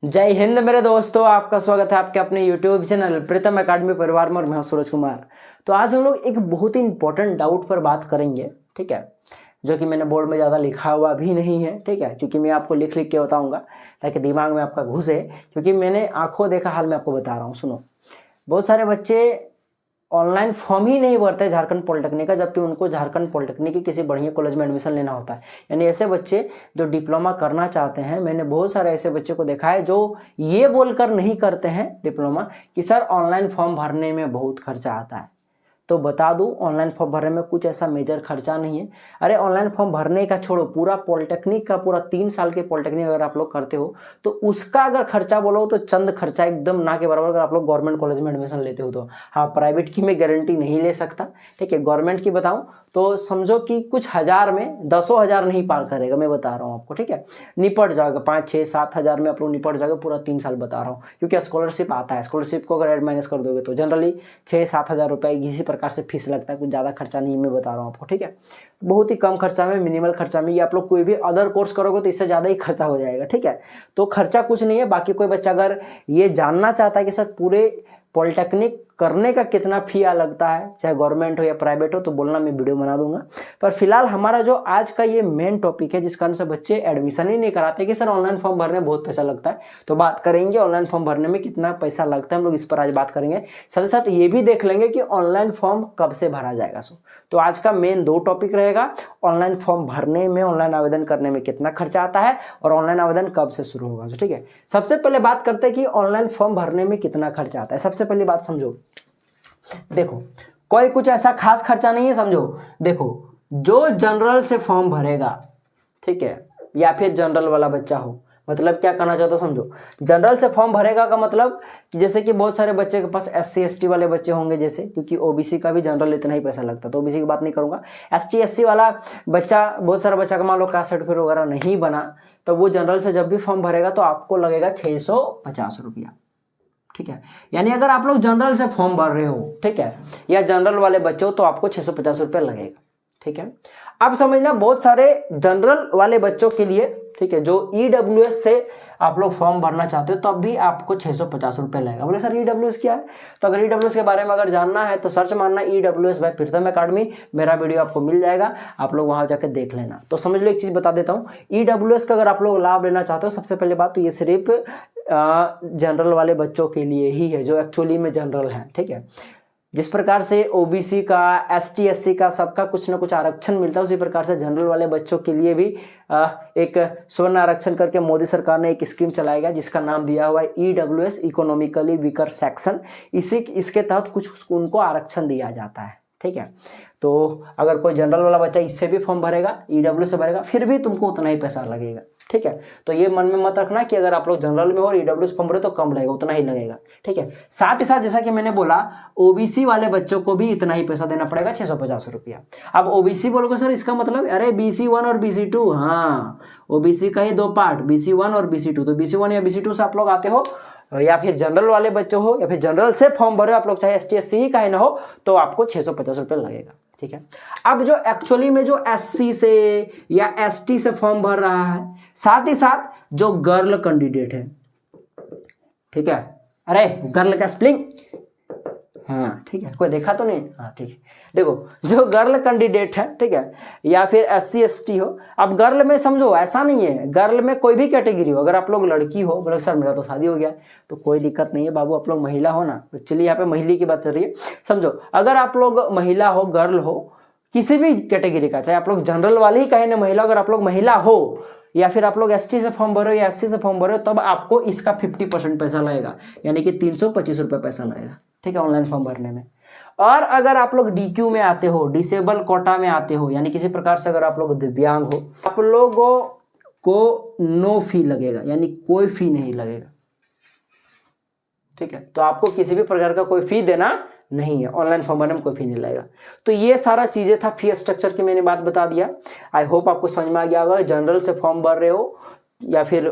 जय हिंद मेरे दोस्तों, आपका स्वागत है आपके अपने YouTube चैनल प्रीतम एकेडमी परिवार में और मैं हूं सूरज कुमार। तो आज हम लोग एक बहुत ही इंपॉर्टेंट डाउट पर बात करेंगे, ठीक है, जो कि मैंने बोर्ड में ज़्यादा लिखा हुआ भी नहीं है, ठीक है, क्योंकि मैं आपको लिख लिख के बताऊंगा ताकि दिमाग में आपका घुसे, क्योंकि मैंने आंखों देखा हाल में आपको बता रहा हूँ। सुनो, बहुत सारे बच्चे ऑनलाइन फॉर्म ही नहीं भरते झारखंड पॉलिटेक्निक का, जबकि उनको झारखंड पॉलिटेक्निक की किसी बढ़िया कॉलेज में एडमिशन लेना होता है। यानी ऐसे बच्चे जो डिप्लोमा करना चाहते हैं, मैंने बहुत सारे ऐसे बच्चे को देखा है जो ये बोलकर नहीं करते हैं डिप्लोमा कि सर ऑनलाइन फॉर्म भरने में बहुत खर्चा आता है। तो बता दूं, ऑनलाइन फॉर्म भरने में कुछ ऐसा मेजर खर्चा नहीं है। अरे ऑनलाइन फॉर्म भरने का छोड़ो, पूरा पॉलिटेक्निक का पूरा 3 साल के पॉलिटेक्निक अगर आप लोग करते हो तो उसका अगर खर्चा बोलो तो चंद खर्चा एकदम ना के बराबर। अगर आप लोग गवर्नमेंट कॉलेज में एडमिशन लेते हो तो हाँ, प्राइवेट की मैं गारंटी नहीं ले सकता, ठीक है। गवर्नमेंट की बताऊं तो समझो कि कुछ हज़ार में 10,000 नहीं पार करेगा, मैं बता रहा हूँ आपको, ठीक है। निपट जाएगा 5, 6, 7 हज़ार में आप लोग निपट जाएगा पूरा 3 साल, बता रहा हूँ, क्योंकि स्कॉलरशिप आता है। स्कॉलरशिप को अगर एड माइनस कर दोगे तो जनरली 6-7 हज़ार रुपये इसी प्रकार से फीस लगता है, कुछ ज़्यादा खर्चा नहीं है, मैं बता रहा हूँ आपको, ठीक है। बहुत ही कम खर्चा में, मिनिमल खर्चा में, ये आप लोग कोई भी अदर कोर्स करोगे तो इससे ज़्यादा ही खर्चा हो जाएगा, ठीक है। तो खर्चा कुछ नहीं है। बाकी कोई बच्चा अगर ये जानना चाहता है कि सर पूरे पॉलिटेक्निक करने का कितना फी लगता है, चाहे गवर्नमेंट हो या प्राइवेट हो, तो बोलना, मैं वीडियो बना दूंगा। पर फिलहाल हमारा जो आज का ये मेन टॉपिक है, जिस कारण से बच्चे एडमिशन ही नहीं कराते कि सर ऑनलाइन फॉर्म भरने में बहुत पैसा लगता है, तो बात करेंगे ऑनलाइन फॉर्म भरने में कितना पैसा लगता है, हम लोग इस पर आज बात करेंगे। साथ साथ ये भी देख लेंगे कि ऑनलाइन फॉर्म कब से भरा जाएगा। तो आज का मेन 2 टॉपिक रहेगा, ऑनलाइन फॉर्म भरने में, ऑनलाइन आवेदन करने में कितना खर्चा आता है और ऑनलाइन आवेदन कब से शुरू होगा, ठीक है। सबसे पहले बात करते हैं कि ऑनलाइन फॉर्म भरने में कितना खर्चा आता है। सबसे पहली बात समझो, देखो कोई कुछ ऐसा खास खर्चा नहीं है, समझो। देखो, जो जनरल से फॉर्म भरेगा, ठीक है, या फिर जनरल वाला बच्चा हो, मतलब क्या कहना चाहते हो समझो। जनरल से फॉर्म भरेगा का मतलब कि जैसे कि बहुत सारे बच्चे के पास SC ST वाले बच्चे होंगे, जैसे, क्योंकि OBC का भी जनरल इतना ही पैसा लगता है, तो OBC की बात नहीं करूंगा। ST SC वाला बच्चा, बहुत सारा बच्चा का मान लो कास्ट सर्टिफिकेट वगैरह नहीं बना, तो वो जनरल से जब भी फॉर्म भरेगा तो आपको लगेगा 650 रुपया, ठीक है। यानी अगर आप लोग जनरल से फॉर्म भर रहे हो, ठीक है, या जनरल वाले बच्चे हो, तो आपको 650 रुपये लगेगा, ठीक है। अब समझना, बहुत सारे जनरल वाले बच्चों के लिए, ठीक है, जो EWS से आप लोग फॉर्म भरना चाहते हो, तब भी आपको 650 रुपये लगेगा। बोले सर EWS क्या है? तो अगर EWS के बारे में अगर जानना है तो सर्च मारना EWS बाय प्रीतम एकेडमी, मेरा वीडियो आपको मिल जाएगा, आप लोग वहां जाकर देख लेना। तो समझ लो, एक चीज़ बता देता हूँ, EWS का अगर आप लोग लाभ लेना चाहते हो, सबसे पहले बात तो ये सिर्फ जनरल वाले बच्चों के लिए ही है, जो एक्चुअली में जनरल हैं, ठीक है। जिस प्रकार से OBC का, ST SC का सबका कुछ ना कुछ आरक्षण मिलता है, उसी प्रकार से जनरल वाले बच्चों के लिए भी एक स्वर्ण आरक्षण करके मोदी सरकार ने एक स्कीम चलाएगा, जिसका नाम दिया हुआ है EWS, इकोनॉमिकली वीकर सेक्शन। इसके तहत कुछ उनको आरक्षण दिया जाता है, ठीक है। तो अगर कोई जनरल वाला बच्चा इससे भी फॉर्म भरेगा, EWS से भरेगा, फिर भी तुमको उतना ही पैसा लगेगा, ठीक है। तो ये मन में मत रखना कि अगर आप लोग जनरल में हो और EWS फॉर्म भरे तो कम लगेगा, उतना ही लगेगा, ठीक है। साथ ही साथ जैसा कि मैंने बोला, OBC वाले बच्चों को भी इतना ही पैसा देना पड़ेगा, 650 रुपया। अब OBC बोलोगे सर इसका मतलब, अरे BC1 और BC2, हाँ, OBC का ही 2 पार्ट, BC1 और BC2। तो BC1 या BC2 से आप लोग आते हो, या फिर जनरल वाले बच्चे हो, या फिर जनरल से फॉर्म भरे आप लोग, चाहे ST SC ही काहे ना हो, तो आपको 650 रुपये लगेगा, ठीक है। अब जो एक्चुअली में जो SC से या ST से फॉर्म भर रहा है, साथ ही साथ जो गर्ल कैंडिडेट है, ठीक है, अरे गर्ल का स्पेलिंग, हाँ ठीक है, कोई देखा तो नहीं, हाँ ठीक है। देखो, जो गर्ल कैंडिडेट है, ठीक है, या फिर SC ST हो। अब गर्ल में समझो ऐसा नहीं है, गर्ल में कोई भी कैटेगरी हो, अगर आप लोग लड़की हो, बोले सर मेरा तो शादी हो गया, तो कोई दिक्कत नहीं है बाबू, आप लोग महिला हो ना, एक्चुअली यहाँ पे महिला की बात चल रही है। समझो, अगर आप लोग महिला हो, गर्ल हो, किसी भी कैटेगरी का, चाहे आप लोग जनरल वाले ही कहें ना महिला, अगर आप लोग महिला हो या फिर आप लोग ST से फॉर्म भरो या SC से फॉर्म भरो, तब आपको इसका 50% पैसा लगेगा, यानी कि 325 रुपये पैसा लगेगा, ठीक है, ऑनलाइन फॉर्म भरने में। और अगर आप लोग DQ में आते हो, डिसेबल कोटा में आते हो, यानी किसी प्रकार से अगर आप लोग दिव्यांग हो, आप लोगों को नो फी लगेगा, यानी कोई फी नहीं लगेगा, ठीक है। तो आपको किसी भी प्रकार का कोई फी देना नहीं है, ऑनलाइन फॉर्म भरने में कोई फी नहीं लगेगा। तो ये सारा चीजें था, फी स्ट्रक्चर की मैंने बात बता दिया। आई होप आपको समझ में आ गया होगा। जनरल से फॉर्म भर रहे हो या फिर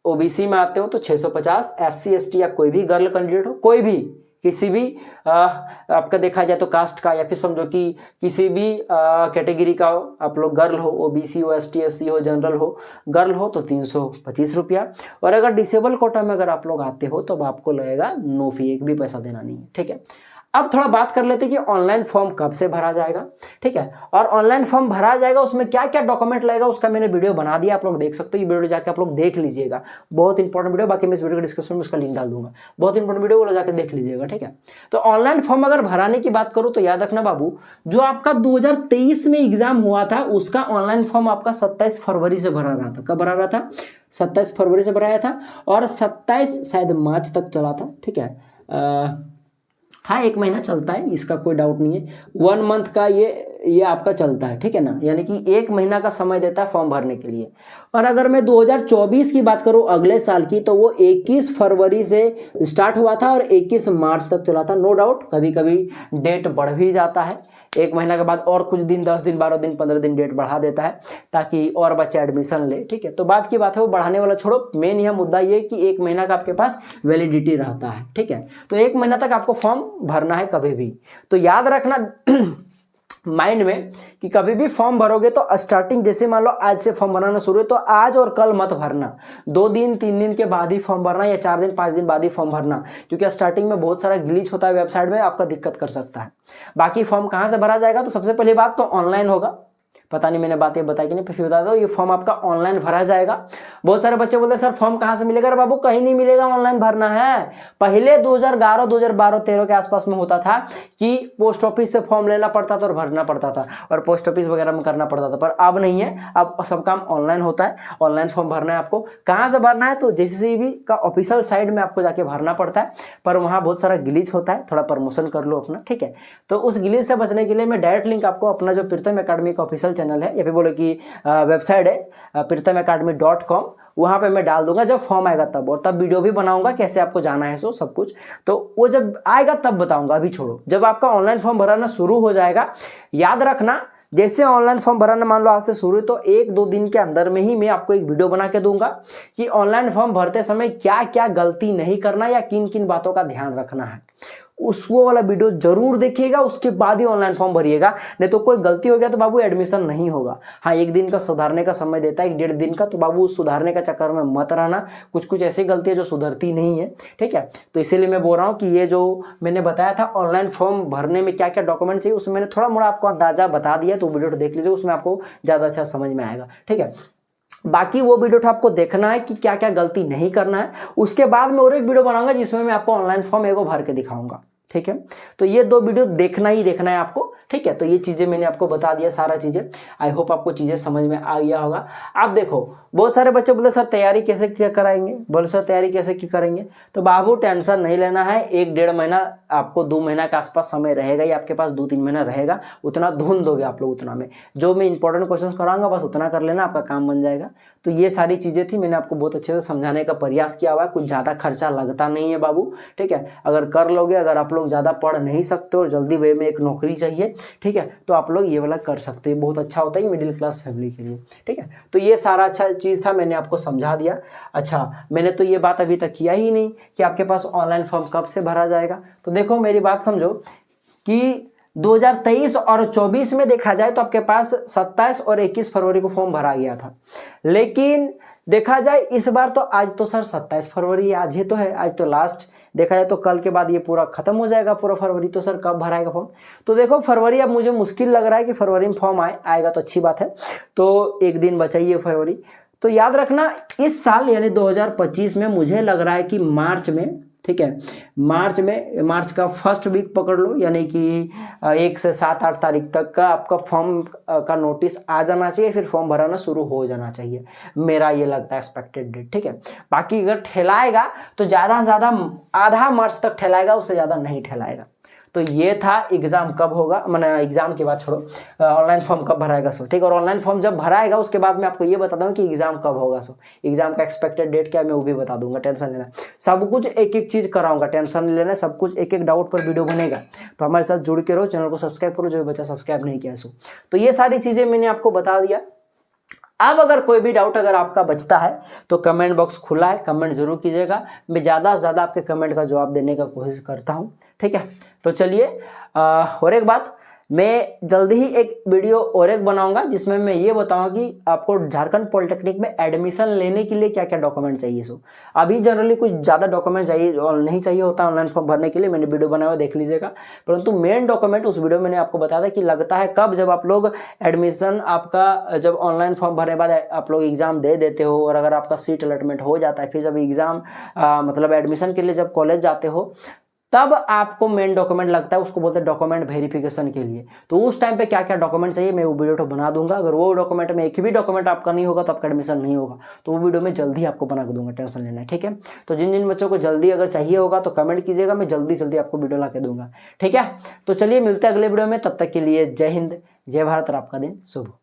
OBC में आते हो तो 650, SC ST या कोई भी गर्ल कैंडिडेट हो, कोई भी, किसी भी आपका देखा जाए तो कास्ट का, या फिर समझो कि किसी भी कैटेगरी का हो, आप लोग गर्ल हो, ओबीसी हो, एसटी एससी हो, जनरल हो, गर्ल हो तो 325 रुपया, और अगर डिसेबल कोटा में अगर आप लोग आते हो तो अब आपको लगेगा नो फी, एक भी पैसा देना नहीं है। ठीक है, अब थोड़ा बात कर लेते हैं कि ऑनलाइन फॉर्म कब से भरा जाएगा। ठीक है, और ऑनलाइन फॉर्म भरा जाएगा उसमें क्या क्या डॉक्यूमेंट लगेगा उसका मैंने वीडियो बना दिया, आप लोग देख सकते हो, ये वीडियो जाके आप लोग देख लीजिएगा, बहुत इंपॉर्टेंट वीडियो, बाकी मैं इस वीडियो के डिस्क्रिप्शन में उसका लिंक डाल दूंगा, बहुत इंपॉर्टेंट वीडियो, वो जाकर देख लीजिएगा। ठीक है, तो ऑनलाइन फॉर्म अगर भराने की बात करूँ तो याद रखना बाबू, जो आपका 2023 में एग्जाम हुआ था उसका ऑनलाइन फॉर्म आपका 27 फरवरी से भरा रहा था। कब भरा रहा था? 27 फरवरी से भराया था, और 27 शायद मार्च तक चला था। ठीक है, हाँ 1 महीना चलता है, इसका कोई डाउट नहीं है, 1 मंथ का ये आपका चलता है। ठीक है ना, यानी कि 1 महीना का समय देता है फॉर्म भरने के लिए। और अगर मैं 2024 की बात करूं अगले साल की, तो वो 21 फरवरी से स्टार्ट हुआ था और 21 मार्च तक चला था। नो डाउट कभी कभी डेट बढ़ भी जाता है, 1 महीना के बाद और कुछ दिन, 10 दिन, 12 दिन, 15 दिन डेट बढ़ा देता है ताकि और बच्चे एडमिशन ले। ठीक है, तो बात की बात है वो बढ़ाने वाला छोड़ो, मेन यह मुद्दा ये कि 1 महीना का आपके पास वैलिडिटी रहता है। ठीक है, तो 1 महीना तक आपको फॉर्म भरना है कभी भी। तो याद रखना माइंड में कि कभी भी फॉर्म भरोगे तो स्टार्टिंग, जैसे मान लो आज से फॉर्म भरना शुरू है तो आज और कल मत भरना, 2 दिन 3 दिन के बाद ही फॉर्म भरना, या 4 दिन 5 दिन बाद ही फॉर्म भरना, क्योंकि स्टार्टिंग में बहुत सारा ग्लिच होता है वेबसाइट में, आपका दिक्कत कर सकता है। बाकी फॉर्म कहाँ से भरा जाएगा, तो सबसे पहली बात तो ऑनलाइन होगा, पता नहीं मैंने बात ये बताई कि नहीं, फिर बता दो, ये फॉर्म आपका ऑनलाइन भरा जाएगा। बहुत सारे बच्चे बोलते हैं सर फॉर्म कहाँ से मिलेगा? अरे बाबू कहीं नहीं मिलेगा, ऑनलाइन भरना है। पहले 2011, 2012, 13 के आसपास में होता था कि पोस्ट ऑफिस से फॉर्म लेना पड़ता था और भरना पड़ता था, और पोस्ट ऑफिस वगैरह में करना पड़ता था, पर अब नहीं है, अब सब काम ऑनलाइन होता है। ऑनलाइन फॉर्म भरना है आपको, कहाँ से भरना है? तो JCCB का ऑफिशियल साइट में आपको जाके भरना पड़ता है, पर वहाँ बहुत सारा ग्लिच होता है, थोड़ा प्रमोशन कर लो अपना। ठीक है, तो उस ग्लिच से बचने के लिए मैं डायरेक्ट लिंक आपको अपना जो प्रीतम एकेडमी का ऑफिशियल चैनल है, या फिर बोलो कि वेबसाइट है pritamacademy.com, वहाँ पे मैं डाल दूंगा जब फॉर्म आएगा तब, और तब वीडियो भी बनाऊंगा कैसे आपको जाना है, सो सब कुछ, तो वो जब आएगा तब बताऊंगा, अभी छोड़ो। जब आपका ऑनलाइन फॉर्म भराना शुरू हो जाएगा, याद रखना जैसे ऑनलाइन फॉर्म भराना मान लो आज से शुरू है, तो 1-2 दिन के अंदर में ही मैं आपको एक वीडियो बना के दूंगा कि ऑनलाइन फॉर्म भरते समय क्या क्या गलती नहीं करना या किन किन बातों का ध्यान रखना है। वो वाला वीडियो जरूर देखिएगा, उसके बाद ही ऑनलाइन फॉर्म भरिएगा, नहीं तो कोई गलती हो गया तो बाबू एडमिशन नहीं होगा। हाँ 1 दिन का सुधारने का समय देता है, 1-1.5 दिन का, तो बाबू सुधारने का चक्कर में मत रहना, कुछ ऐसी गलती है जो सुधरती नहीं है। ठीक है, तो इसीलिए मैं बोल रहा हूँ कि ये जो मैंने बताया था ऑनलाइन फॉर्म भरने में क्या क्या डॉक्यूमेंट चाहिए, उसमें मैंने थोड़ा मोड़ा आपको अंदाजा बता दिया, तो वीडियो देख लीजिए, उसमें आपको ज़्यादा अच्छा समझ में आएगा। ठीक है, बाकी वो वीडियो आपको देखना है कि क्या क्या गलती नहीं करना है। उसके बाद मैं और एक वीडियो बनाऊंगा जिसमें मैं आपको ऑनलाइन फॉर्म एगो भर के दिखाऊंगा। ठीक है, तो ये 2 वीडियो देखना ही देखना है आपको। ठीक है, तो ये चीज़ें मैंने आपको बता दिया, सारा चीज़ें, आई होप आपको चीज़ें समझ में आ गया होगा। आप देखो बहुत सारे बच्चे बोलते सर तैयारी कैसे क्या कराएंगे, बोले सर तैयारी कैसे क्या करेंगे, तो बाबू टेंशन नहीं लेना है, 1-1.5 महीना आपको 2 महीना के आसपास समय रहेगा ही, आपके पास 2-3 महीना रहेगा, उतना धुन दोगे आप लोग, उतना में जो मैं इंपॉर्टेंट क्वेश्चन कराऊंगा बस उतना कर लेना, आपका काम बन जाएगा। तो ये सारी चीज़ें थी, मैंने आपको बहुत अच्छे से समझाने का प्रयास किया हुआ है, कुछ ज़्यादा खर्चा लगता नहीं है बाबू। ठीक है, अगर कर लोगे, अगर आप लोग ज़्यादा पढ़ नहीं सकते और जल्दी वे में एक नौकरी चाहिए, ठीक है, तो आप लोग ये वाला कर सकते हैं, बहुत अच्छा होता है मिडिल क्लास फैमिली के लिए। ठीक है, तो ये सारा अच्छा चीज़ था, मैंने आपको समझा दिया। अच्छा, मैंने तो ये बात अभी तक किया ही नहीं कि आपके पास ऑनलाइन फॉर्म कब से भरा जाएगा। तो देखो मेरी बात समझो कि 2023 और 24 में देखा जाए तो आपके पास 27 और 21 फरवरी को फॉर्म भरा गया था, लेकिन देखा जाए इस बार तो आज तो सर 27 फरवरी आज ही तो है, आज तो लास्ट, देखा जाए तो कल के बाद ये पूरा खत्म हो जाएगा पूरा फरवरी, तो सर कब भराएगा फॉर्म? तो देखो फरवरी अब मुझे मुश्किल लग रहा है कि फरवरी में फॉर्म आएगा तो अच्छी बात है, तो 1 दिन बचाइए फरवरी। तो याद रखना इस साल यानी 2025 में मुझे लग रहा है कि मार्च में, ठीक है, मार्च का फर्स्ट वीक पकड़ लो, यानी कि 1 से 7-8 तारीख तक का आपका फॉर्म का नोटिस आ जाना चाहिए, फिर फॉर्म भराना शुरू हो जाना चाहिए, मेरा ये लगता है एक्सपेक्टेड डेट। ठीक है, बाकी अगर ठेलाएगा तो ज़्यादा से ज़्यादा आधा मार्च तक ठेलाएगा, उससे ज़्यादा नहीं ठेलाएगा। तो ये था एग्ज़ाम कब होगा, मैंने एग्ज़ाम की बात छोड़ो, ऑनलाइन फॉर्म कब भराएगा सो, ठीक है, और ऑनलाइन फॉर्म जब भराएगा उसके बाद मैं आपको ये बता दूँ कि एग्ज़ाम कब होगा सो, एग्ज़ाम का एक्सपेक्टेड डेट क्या है मैं वो भी बता दूंगा, टेंशन लेना, सब कुछ एक एक चीज़ कराऊंगा, टेंशन नहीं लेना, सब कुछ एक एक डाउट पर वीडियो बनेगा। तो हमारे साथ जुड़ के रहो, चैनल को सब्सक्राइब करो जो बच्चा सब्सक्राइब नहीं किया सो। तो ये सारी चीज़ें मैंने आपको बता दिया। अब अगर कोई भी डाउट अगर आपका बचता है तो कमेंट बॉक्स खुला है, कमेंट जरूर कीजिएगा। मैं ज़्यादा से ज़्यादा आपके कमेंट का जवाब देने का कोशिश करता हूँ, ठीक है। तो चलिए और एक बात, मैं जल्दी ही एक वीडियो और एक बनाऊंगा जिसमें मैं ये बताऊंगा कि आपको झारखंड पॉलिटेक्निक में एडमिशन लेने के लिए क्या क्या डॉक्यूमेंट चाहिए। सो अभी जनरली कुछ ज़्यादा डॉक्यूमेंट चाहिए नहीं चाहिए होता ऑनलाइन फॉर्म भरने के लिए, मैंने वीडियो बनाया हुआ देख लीजिएगा। परंतु मेन डॉक्यूमेंट उस वीडियो में मैंने आपको बताया था कि लगता है कब, जब आप लोग एडमिशन आपका जब ऑनलाइन फॉर्म भरने के बाद आप लोग एग्जाम दे देते हो और अगर आपका सीट अलॉटमेंट हो जाता है, फिर जब एग्जाम मतलब एडमिशन के लिए जब कॉलेज जाते हो तब आपको मेन डॉक्यूमेंट लगता है, उसको बोलते हैं डॉक्यूमेंट वेरिफिकेशन के लिए। तो उस टाइम पे क्या क्या डॉक्यूमेंट चाहिए मैं वो वीडियो तो बना दूंगा। अगर वो डॉक्यूमेंट में एक भी डॉक्यूमेंट आपका नहीं होगा तो आपका एडमिशन नहीं होगा, तो वो वीडियो में जल्दी आपको बना के दूंगा, टेंशन लेना है, ठीक है। तो जिन जिन बच्चों को जल्दी अगर चाहिए होगा तो कमेंट कीजिएगा, मैं जल्दी आपको वीडियो ला के दूंगा, ठीक है। तो चलिए मिलते हैं अगले वीडियो में, तब तक के लिए जय हिंद, जय भारत और आपका दिन शुभ।